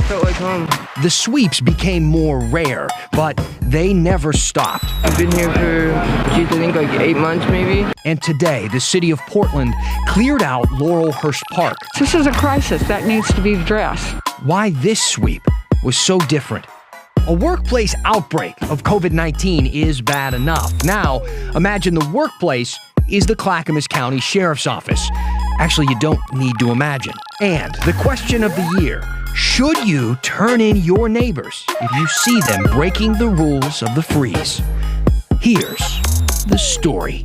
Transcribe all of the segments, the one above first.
felt like home. The sweeps became more rare, but they never stopped. I've been here for, I think like 8 months maybe. And today, the city of Portland cleared out Laurelhurst Park. This is a crisis that needs to be addressed. Why this sweep was so different. A workplace outbreak of COVID-19 is bad enough. Now, imagine the workplace is the Clackamas County Sheriff's Office. Actually, you don't need to imagine. And the question of the year, should you turn in your neighbors if you see them breaking the rules of the freeze? Here's the story.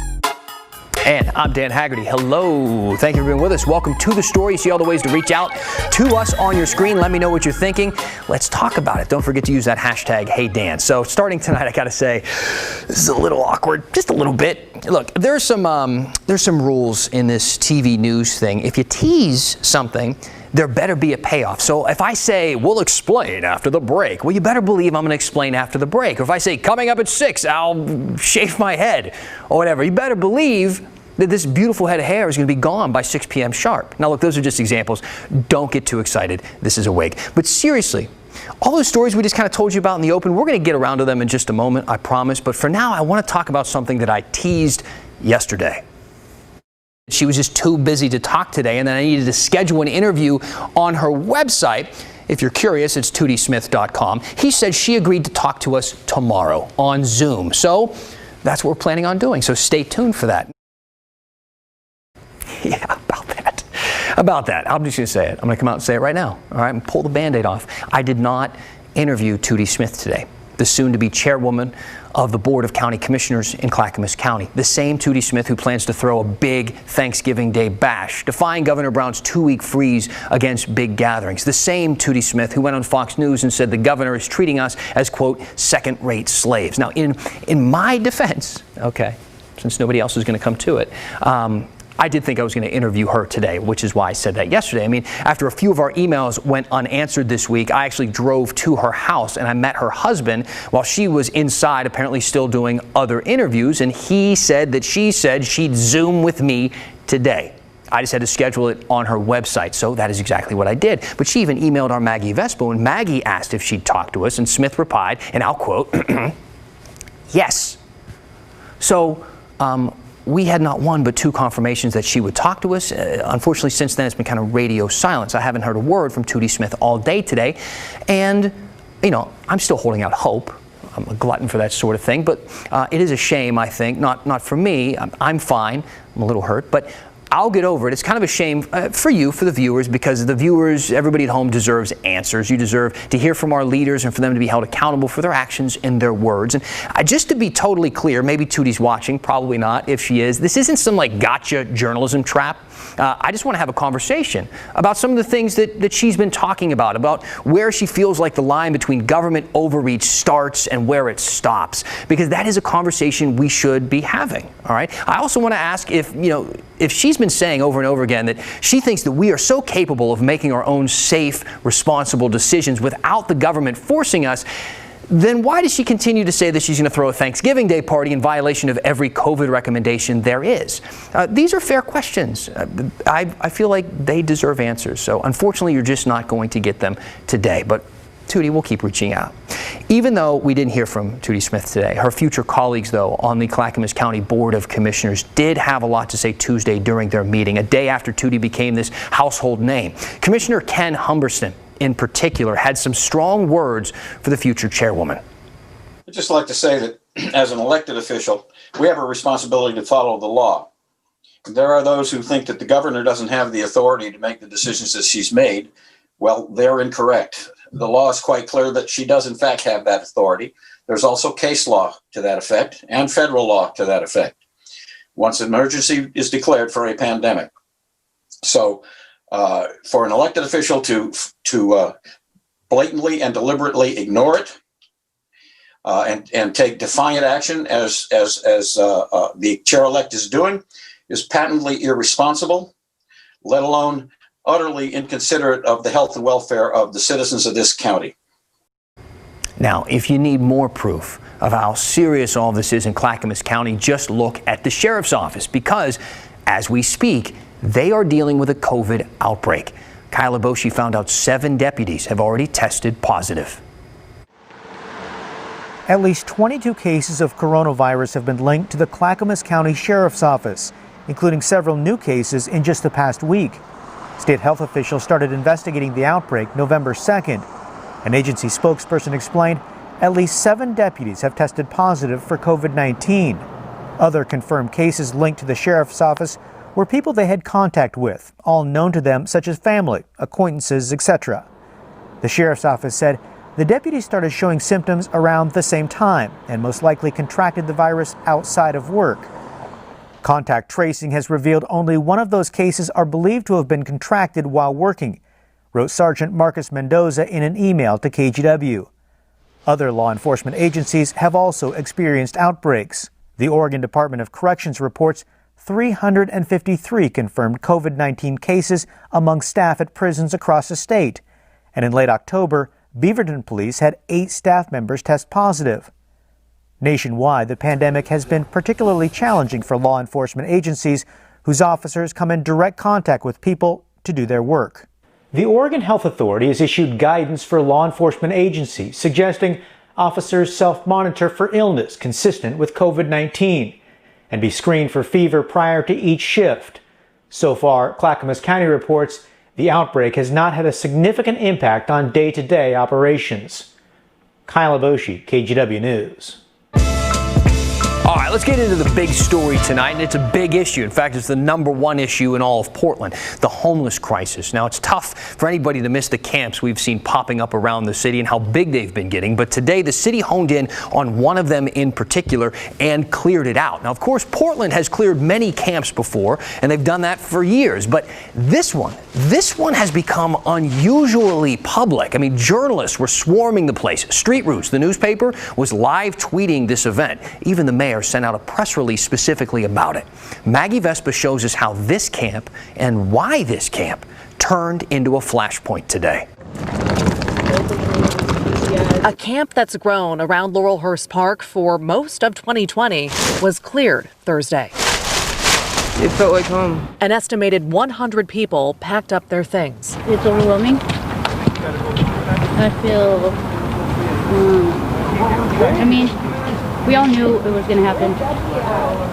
And I'm Dan Haggerty. Hello. Thank you for being with us. Welcome to The Story. You see all the ways to reach out to us on your screen. Let me know what you're thinking. Let's talk about it. Don't forget to use that hashtag #HeyDan. So starting tonight, I got to say, this is a little awkward, just a little bit. Look, there's some rules in this TV news thing. If you tease something, there better be a payoff. So if I say, we'll explain after the break, well, you better believe I'm going to explain after the break. Or if I say, coming up at 6, I'll shave my head or whatever, you better believe that this beautiful head of hair is going to be gone by 6 p.m. sharp. Now, look, those are just examples. Don't get too excited. This is a wig. But seriously, all those stories we just kind of told you about in the open, we're going to get around to them in just a moment, I promise. But for now, I want to talk about something that I teased yesterday. She was just too busy to talk today, and then I needed to schedule an interview on her website. If you're curious, it's tootysmith.com. He said she agreed to talk to us tomorrow on Zoom. So that's what we're planning on doing. So stay tuned for that. Yeah, about that. I'm just going to say it. I'm going to come out and say it right now. All right, and pull the Band-Aid off. I did not interview Tootie Smith today, the soon-to-be chairwoman of the Board of County Commissioners in Clackamas County. The same Tootie Smith who plans to throw a big Thanksgiving Day bash, defying Governor Brown's 2-week freeze against big gatherings. The same Tootie Smith who went on Fox News and said the governor is treating us as, quote, second-rate slaves. Now, in my defense, okay, since nobody else is going to come to it, I did think I was going to interview her today, which is why I said that yesterday. I mean, after a few of our emails went unanswered this week, I actually drove to her house and I met her husband while she was inside, apparently still doing other interviews. And he said that she said she'd Zoom with me today. I just had to schedule it on her website. So that is exactly what I did. But she even emailed our Maggie Vespo, and Maggie asked if she'd talk to us. And Smith replied, and I'll quote, yes. So, we had not one but 2 confirmations that she would talk to us. Unfortunately, since then, it's been kind of radio silence. I haven't heard a word from Tootie Smith all day today. And, you know, I'm still holding out hope. I'm a glutton for that sort of thing. But it is a shame, I think, not for me. I'm fine. I'm a little hurt. But I'll get over it. It's kind of a shame for you, for the viewers, because the viewers, everybody at home deserves answers. You deserve to hear from our leaders and for them to be held accountable for their actions and their words. And just to be totally clear, maybe Tootie's watching, probably not. If she is, this isn't some like gotcha journalism trap. I just want to have a conversation about some of the things that she's been talking about where she feels like the line between government overreach starts and where it stops, because that is a conversation we should be having. All right. I also want to ask if she's been saying over and over again that she thinks that we are so capable of making our own safe, responsible decisions without the government forcing us, then why does she continue to say that she's going to throw a Thanksgiving Day party in violation of every COVID recommendation there is? These are fair questions. I feel like they deserve answers. So unfortunately, you're just not going to get them today. But Tootie, we'll keep reaching out. Even though we didn't hear from Tootie Smith today, her future colleagues, though, on the Clackamas County Board of Commissioners did have a lot to say Tuesday during their meeting, a day after Tootie became this household name. Commissioner Ken Humberston, in particular, had some strong words for the future chairwoman. I'd just like to say that as an elected official, we have a responsibility to follow the law. There are those who think that the governor doesn't have the authority to make the decisions that she's made. Well, they're incorrect. The law is quite clear that she does, in fact, have that authority. There's also case law to that effect and federal law to that effect once an emergency is declared for a pandemic. So for an elected official to blatantly and deliberately ignore it and take defiant action as the chair-elect is doing is patently irresponsible, let alone utterly inconsiderate of the health and welfare of the citizens of this county. Now, if you need more proof of how serious all this is in Clackamas County, just look at the sheriff's office, because as we speak, they are dealing with a COVID outbreak. Kyla Boshi found out 7 deputies have already tested positive. At least 22 cases of coronavirus have been linked to the Clackamas County Sheriff's Office, including several new cases in just the past week. State health officials started investigating the outbreak November 2nd. An agency spokesperson explained at least 7 deputies have tested positive for COVID-19. Other confirmed cases linked to the sheriff's office were people they had contact with, all known to them, such as family, acquaintances, etc. The sheriff's office said the deputies started showing symptoms around the same time and most likely contracted the virus outside of work. Contact tracing has revealed only one of those cases are believed to have been contracted while working, wrote Sergeant Marcus Mendoza in an email to KGW. Other law enforcement agencies have also experienced outbreaks. The Oregon Department of Corrections reports 353 confirmed COVID-19 cases among staff at prisons across the state. And in late October, Beaverton Police had 8 staff members test positive. Nationwide, the pandemic has been particularly challenging for law enforcement agencies whose officers come in direct contact with people to do their work. The Oregon Health Authority has issued guidance for law enforcement agencies suggesting officers self-monitor for illness consistent with COVID-19 and be screened for fever prior to each shift. So far, Clackamas County reports the outbreak has not had a significant impact on day-to-day operations. Kyla Boshi, KGW News. All right, let's get into the big story tonight, and it's a big issue. In fact, it's the #1 issue in all of Portland, the homeless crisis. Now, it's tough for anybody to miss the camps we've seen popping up around the city and how big they've been getting. But today, the city honed in on one of them in particular and cleared it out. Now, of course, Portland has cleared many camps before, and they've done that for years. But this one has become unusually public. I mean, journalists were swarming the place. Street Roots, the newspaper, was live tweeting this event. Even the mayor sent out a press release specifically about it. Maggie Vespa shows us how this camp and why this camp turned into a flashpoint today. A camp that's grown around Laurelhurst Park for most of 2020 was cleared Thursday. It felt like home. An estimated 100 people packed up their things. It's overwhelming. I feel, we all knew it was going to happen.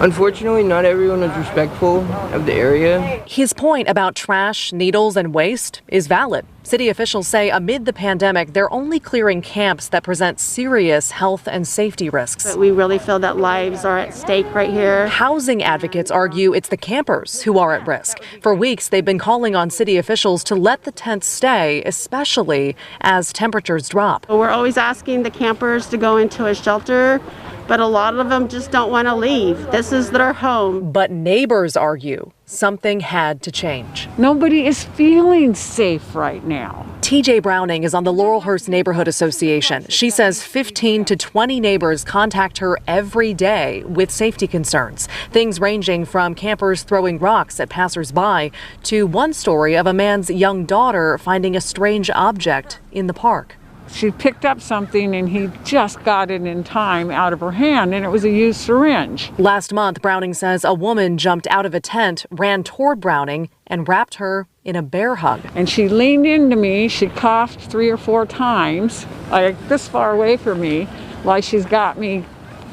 Unfortunately, not everyone was respectful of the area. His point about trash, needles, and waste is valid. City officials say amid the pandemic, they're only clearing camps that present serious health and safety risks. But we really feel that lives are at stake right here. Housing advocates argue it's the campers who are at risk. For weeks, they've been calling on city officials to let the tents stay, especially as temperatures drop. We're always asking the campers to go into a shelter, but a lot of them just don't want to leave. This is their home. But neighbors argue something had to change. Nobody is feeling safe right now. TJ Browning is on the Laurelhurst Neighborhood Association. She says 15 to 20 neighbors contact her every day with safety concerns. Things ranging from campers throwing rocks at passersby to one story of a man's young daughter finding a strange object in the park. She picked up something and he just got it in time out of her hand, and it was a used syringe. Last month, Browning says a woman jumped out of a tent, ran toward Browning, and wrapped her in a bear hug. And she leaned into me. She coughed 3 or 4 times, like this far away from me, like she's got me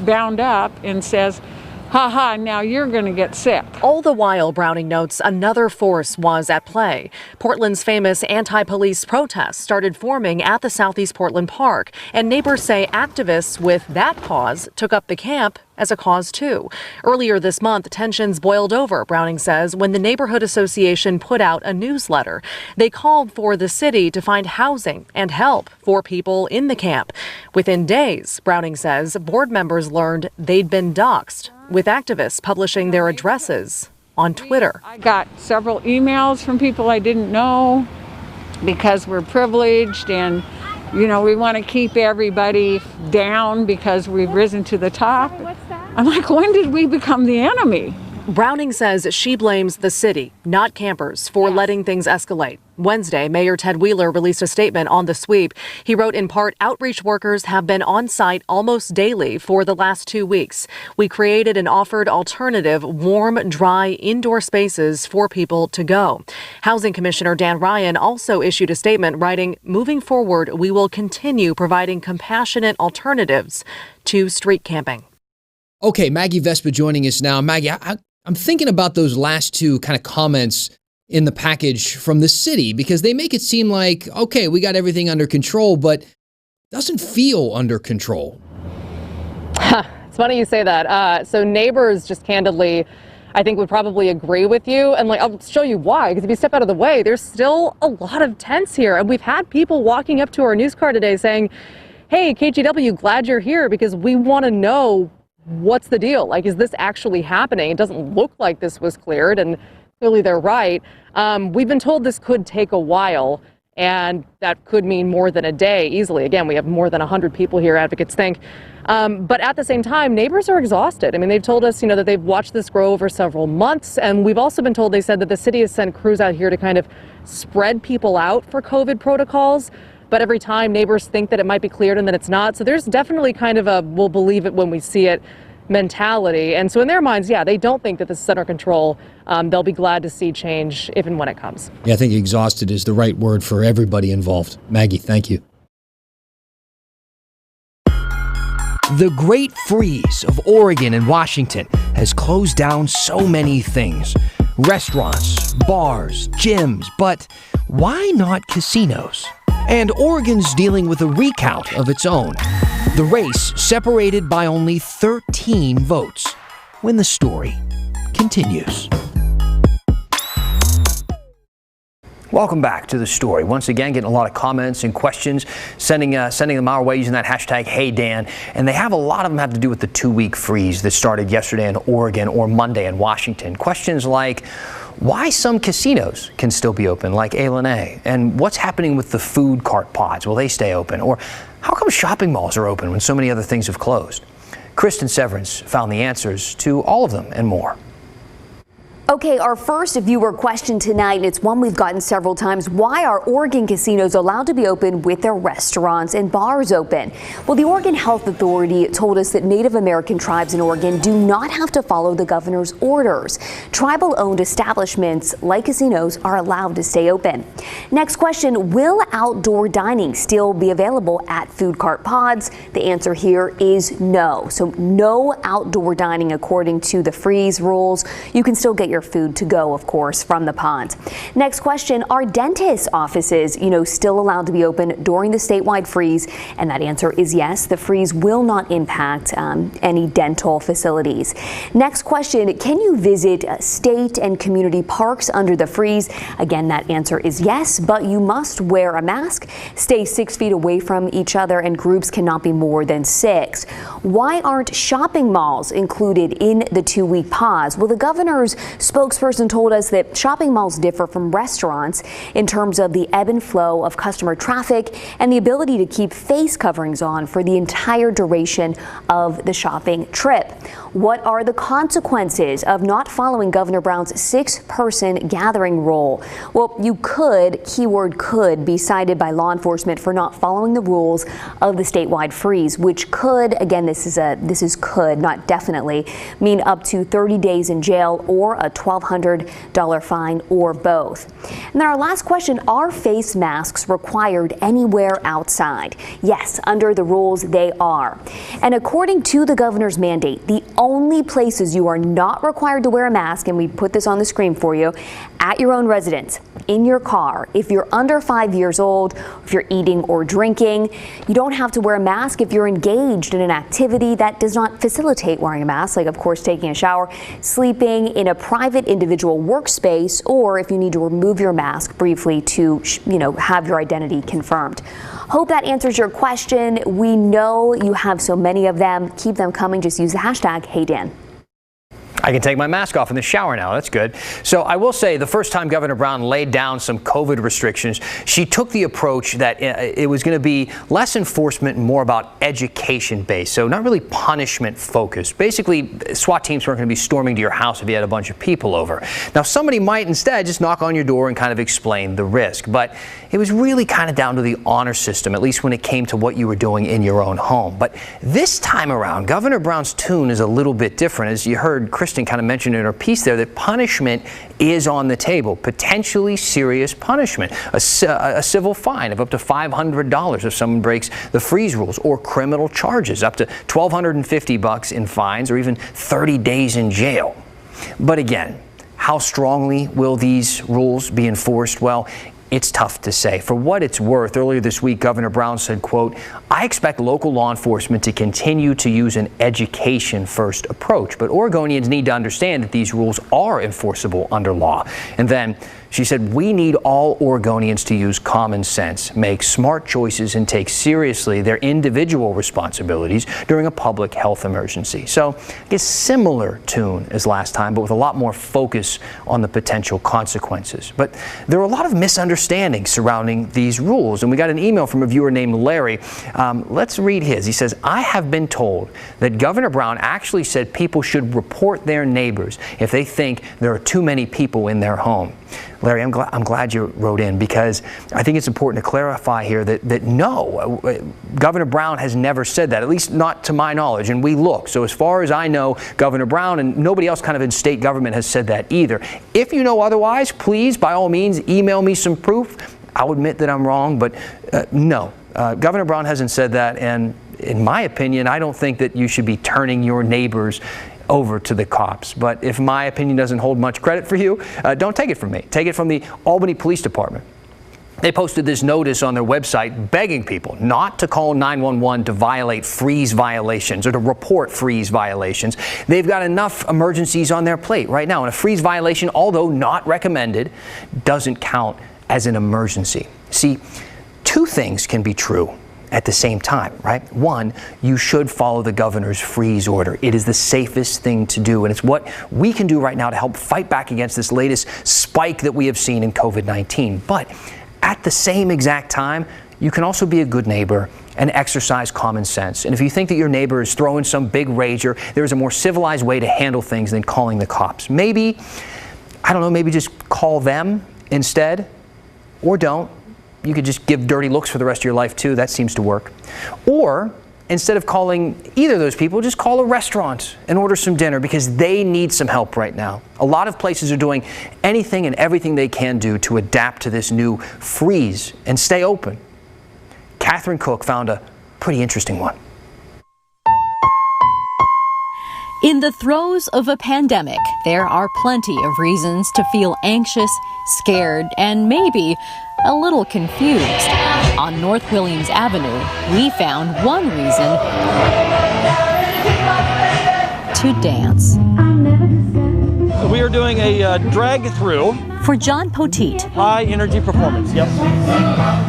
bound up, and says, "Ha ha, now you're going to get sick." All the while, Browning notes, another force was at play. Portland's famous anti-police protests started forming at the Southeast Portland Park, and neighbors say activists with that cause took up the camp as a cause too. Earlier this month, tensions boiled over, Browning says, when the Neighborhood Association put out a newsletter. They called for the city to find housing and help for people in the camp. Within days, Browning says, board members learned they'd been doxxed, with activists publishing their addresses on Twitter. I got several emails from people I didn't know because we're privileged and, you know, we want to keep everybody down because we've risen to the top. I'm like, when did we become the enemy? Browning says she blames the city, not campers, for letting things escalate. Wednesday, Mayor Ted Wheeler released a statement on the sweep. He wrote, in part, outreach workers have been on site almost daily for the last 2 weeks. We created and offered alternative, warm, dry, indoor spaces for people to go. Housing Commissioner Dan Ryan also issued a statement writing, moving forward, we will continue providing compassionate alternatives to street camping. Okay, Maggie Vespa joining us now. Maggie, I'm thinking about those last two kind of comments in the package from the city, because they make it seem like, okay, we got everything under control, but it doesn't feel under control. It's funny you say that. So neighbors, just candidly, I think would probably agree with you. And I'll show you why, because if you step out of the way, there's still a lot of tents here. And we've had people walking up to our news car today saying, hey, KGW, glad you're here, because we want to know what's the deal? Is this actually happening? It doesn't look like this was cleared, and clearly they're right. We've been told this could take a while, and that could mean more than a day easily. Again, we have more than 100 people here, advocates think. But at the same time, neighbors are exhausted. I mean, they've told us, that they've watched this grow over several months, and we've also been told, they said that the city has sent crews out here to kind of spread people out for COVID protocols. But every time neighbors think that it might be cleared and then it's not. So there's definitely kind of a we'll believe it when we see it mentality. And so in their minds, they don't think that this is under control. They'll be glad to see change if and when it comes. Yeah, I think exhausted is the right word for everybody involved. Maggie, thank you. The Great Freeze of Oregon and Washington has closed down so many things. Restaurants, bars, gyms, but why not casinos? And Oregon's dealing with a recount of its own. The race separated by only 13 votes. When the story continues. Welcome back to the story. Once again, getting a lot of comments and questions, sending them our way using that hashtag #HeyDan. And they have a lot of them have to do with the 2-week freeze that started yesterday in Oregon or Monday in Washington. Questions like, why some casinos can still be open, like A&A, and what's happening with the food cart pods? Will they stay open? Or how come shopping malls are open when so many other things have closed? Kristen Severance found the answers to all of them and more. Okay, our first viewer question tonight, and it's one we've gotten several times. Why are Oregon casinos allowed to be open with their restaurants and bars open? Well, the Oregon Health Authority told us that Native American tribes in Oregon do not have to follow the governor's orders. Tribal-owned establishments like casinos are allowed to stay open. Next question, will outdoor dining still be available at food cart pods? The answer here is no. So no outdoor dining according to the freeze rules. You can still get your food to go, of course, from the pods. Next question, are dentist offices, still allowed to be open during the statewide freeze? And that answer is yes. The freeze will not impact any dental facilities. Next question, can you visit state and community parks under the freeze? Again, that answer is yes, but you must wear a mask, stay 6 feet away from each other, and groups cannot be more than 6. Why aren't shopping malls included in the 2-week pause? Well, the governor's spokesperson told us that shopping malls differ from restaurants in terms of the ebb and flow of customer traffic and the ability to keep face coverings on for the entire duration of the shopping trip. What are the consequences of not following Governor Brown's 6-person gathering rule? Well, you could, keyword could, be cited by law enforcement for not following the rules of the statewide freeze, which could, again, this is could, not definitely, mean up to 30 days in jail or a $1,200 fine or both. And then our last question, are face masks required anywhere outside? Yes, under the rules they are. And according to the governor's mandate, the only places you are not required to wear a mask, and we put this on the screen for you, at your own residence, in your car, if you're under 5 years old, if you're eating or drinking. You don't have to wear a mask if you're engaged in an activity that does not facilitate wearing a mask, like of course taking a shower, sleeping in a private individual workspace, or if you need to remove your mask briefly to, have your identity confirmed. Hope that answers your question. We know you have so many of them. Keep them coming. Just use the hashtag #HeyDan. I can take my mask off in the shower now. That's good. So I will say the first time Governor Brown laid down some COVID restrictions, she took the approach that it was going to be less enforcement and more about education based. So not really punishment focused. Basically, SWAT teams weren't going to be storming to your house if you had a bunch of people over. Now, somebody might instead just knock on your door and kind of explain the risk. But it was really kind of down to the honor system, at least when it came to what you were doing in your own home. But this time around, Governor Brown's tune is a little bit different. As you heard Kristen kind of mention in her piece there, that punishment is on the table, potentially serious punishment, a civil fine of up to $500 if someone breaks the freeze rules, or criminal charges up to $1,250 in fines, or even 30 days in jail. But again, how strongly will these rules be enforced? Well, it's tough to say. For what it's worth, earlier this week, Governor Brown said, quote, "I expect local law enforcement to continue to use an education-first approach, but Oregonians need to understand that these rules are enforceable under law." And then she said, "We need all Oregonians to use common sense, make smart choices, and take seriously their individual responsibilities during a public health emergency." So I guess similar tune as last time, but with a lot more focus on the potential consequences. But there are a lot of misunderstandings surrounding these rules, and we got an email from a viewer named Larry. Let's read his. He says, "I have been told that Governor Brown actually said people should report their neighbors if they think there are too many people in their home." Larry, I'm glad you wrote in, because I think it's important to clarify here that no, Governor Brown has never said that, at least not to my knowledge, and we look. So as far as I know, Governor Brown and nobody else kind of in state government has said that either. If you know otherwise, please, by all means, email me some proof. I'll admit that I'm wrong, but no, Governor Brown hasn't said that, and in my opinion, I don't think that you should be turning your neighbors over to the cops. But if my opinion doesn't hold much credit for you, don't take it from me. Take it from the Albany Police Department. They posted this notice on their website begging people not to call 911 to violate freeze violations or to report freeze violations. They've got enough emergencies on their plate right now, and a freeze violation, although not recommended, doesn't count as an emergency. See, two things can be true at the same time, right? One, you should follow the governor's freeze order. It is the safest thing to do, and it's what we can do right now to help fight back against this latest spike that we have seen in COVID-19. But at the same exact time, you can also be a good neighbor and exercise common sense. And if you think that your neighbor is throwing some big rager, there is a more civilized way to handle things than calling the cops. Maybe, I don't know, maybe just call them instead, or don't. You could just give dirty looks for the rest of your life too. That seems to work. Or instead of calling either of those people, just call a restaurant and order some dinner, because they need some help right now. A lot of places are doing anything and everything they can do to adapt to this new freeze and stay open. Catherine Cook found a pretty interesting one. In the throes of a pandemic, there are plenty of reasons to feel anxious, scared, and maybe a little confused. On North Williams Avenue, we found one reason to dance. We are doing a drag-through. For John Poteet, high energy performance, yep.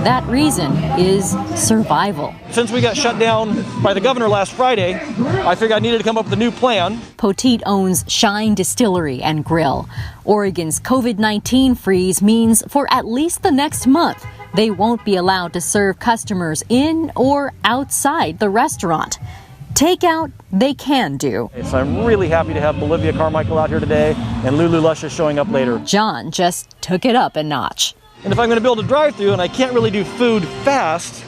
That reason is survival. Since we got shut down by the governor last Friday, I figured I needed to come up with a new plan. Poteet owns Shine Distillery and Grill. Oregon's COVID-19 freeze means for at least the next month, they won't be allowed to serve customers in or outside the restaurant. Takeout, they can do. So I'm really happy to have Olivia Carmichael out here today and Lulu Luscious showing up later. John just took it up a notch. And if I'm going to build a drive-thru and I can't really do food fast,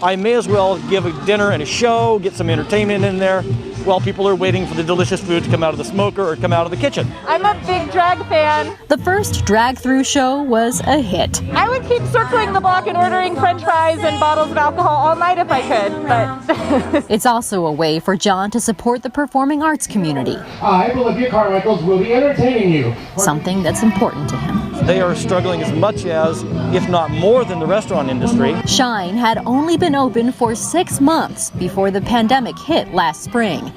I may as well give a dinner and a show, get some entertainment in there while people are waiting for the delicious food to come out of the smoker or come out of the kitchen. I'm a big drag fan. The first drag-through show was a hit. I would keep circling the block and ordering french fries and bottles of alcohol all night if I could, but... It's also a way for John to support the performing arts community. I, Olivia Carmichael, will be entertaining you. Something that's important to him. They are struggling as much as, if not more than, the restaurant industry. Shine had only been open for 6 months before the pandemic hit last spring.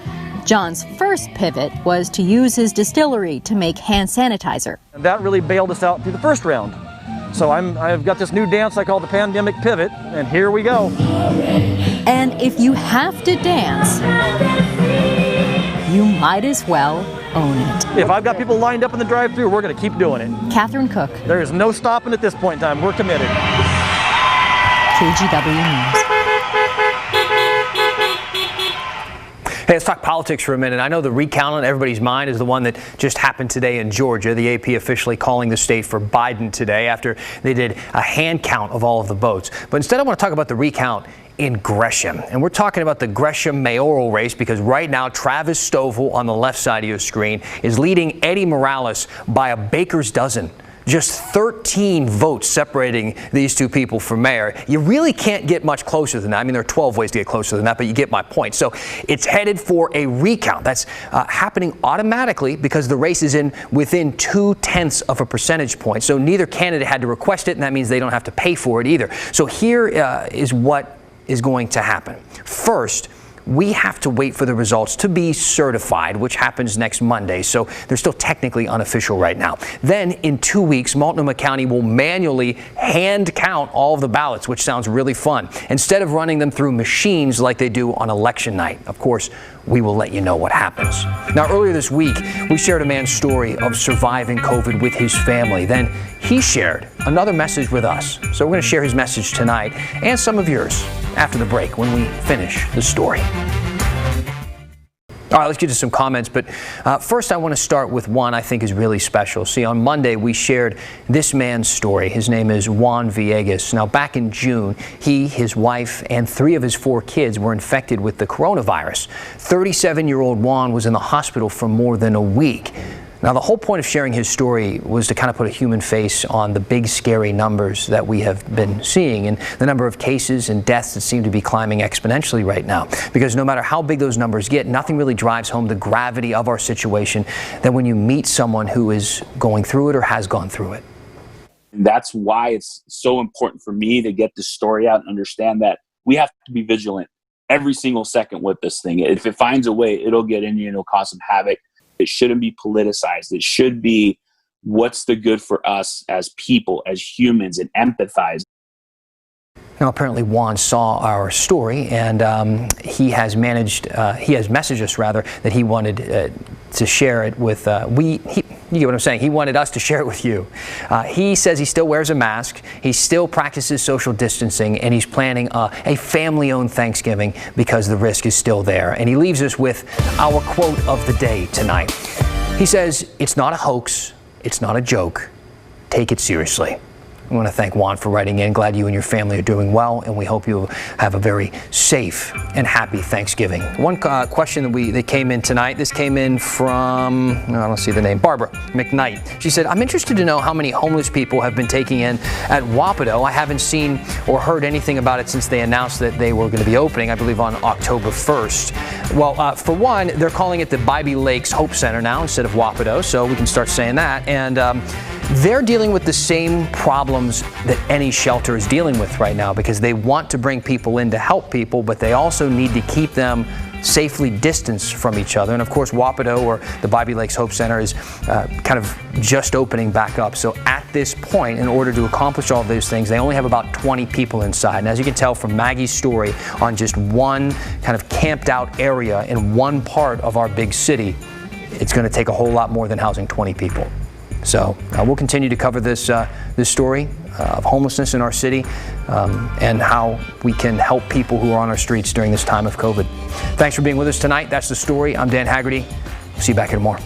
John's first pivot was to use his distillery to make hand sanitizer. And that really bailed us out through the first round. So I've got this new dance I call the pandemic pivot, and here we go. And if you have to dance, you might as well own it. If I've got people lined up in the drive-thru, we're going to keep doing it. Catherine Cook. There is no stopping at this point in time. We're committed. KGW News. Hey, let's talk politics for a minute. I know the recount on everybody's mind is the one that just happened today in Georgia. The AP officially calling the state for Biden today after they did a hand count of all of the votes. But instead, I want to talk about the recount in Gresham. And we're talking about the Gresham mayoral race because right now, Travis Stovall on the left side of your screen is leading Eddie Morales by a baker's dozen. Just 13 votes separating these two people for mayor. You really can't get much closer than that. I mean, there are 12 ways to get closer than that, but you get my point. So it's headed for a recount. That's happening automatically because the race is in within 0.2 of a percentage point. So neither candidate had to request it, and that means they don't have to pay for it either. So here is what is going to happen. First, we have to wait for the results to be certified, which happens next Monday. So they're still technically unofficial right now. Then in 2 weeks, Multnomah County will manually hand count all of the ballots, which sounds really fun, instead of running them through machines like they do on election night. Of course, we will let you know what happens. Now, earlier this week, we shared a man's story of surviving COVID with his family. Then he shared another message with us. So we're going to share his message tonight and some of yours after the break when we finish the story. All right, let's get to some comments, but first I want to start with one I think is really special. See, on Monday we shared this man's story. His name is Juan Villegas. Now, back in June, he, his wife, and 3 of his 4 kids were infected with the coronavirus. 37-year-old Juan was in the hospital for more than a week. Now, the whole point of sharing his story was to kind of put a human face on the big, scary numbers that we have been seeing and the number of cases and deaths that seem to be climbing exponentially right now. Because no matter how big those numbers get, nothing really drives home the gravity of our situation than when you meet someone who is going through it or has gone through it. That's why it's so important for me to get this story out and understand that we have to be vigilant every single second with this thing. If it finds a way, it'll get in you and it'll cause some havoc. It shouldn't be politicized. It should be what's the good for us as people, as humans, and empathize. Now, apparently Juan saw our story, and he has messaged us rather that he wanted to share it with you get what I'm saying? He wanted us to share it with you. He says he still wears a mask, he still practices social distancing, and he's planning a family-owned Thanksgiving because the risk is still there. And he leaves us with our quote of the day tonight. He says, "It's not a hoax, it's not a joke. Take it seriously." I want to thank Juan for writing in. Glad you and your family are doing well, and we hope you have a very safe and happy Thanksgiving. One question that came in tonight, this came in from, I don't see the name, Barbara McKnight. She said, "I'm interested to know how many homeless people have been taking in at Wapato. I haven't seen or heard anything about it since they announced that they were going to be opening, I believe on October 1st. Well, for one, they're calling it the Bybee Lakes Hope Center now instead of Wapato, so we can start saying that. And they're dealing with the same problems that any shelter is dealing with right now because they want to bring people in to help people, but they also need to keep them safely distanced from each other. And of course, Wapato, or the Bybee Lakes Hope Center, is kind of just opening back up. So at this point, in order to accomplish all of those things, they only have about 20 people inside. And as you can tell from Maggie's story, on just one kind of camped out area in one part of our big city, it's going to take a whole lot more than housing 20 people. So we'll continue to cover this story of homelessness in our city and how we can help people who are on our streets during this time of COVID. Thanks for being with us tonight. That's the story. I'm Dan Haggerty. See you back here tomorrow.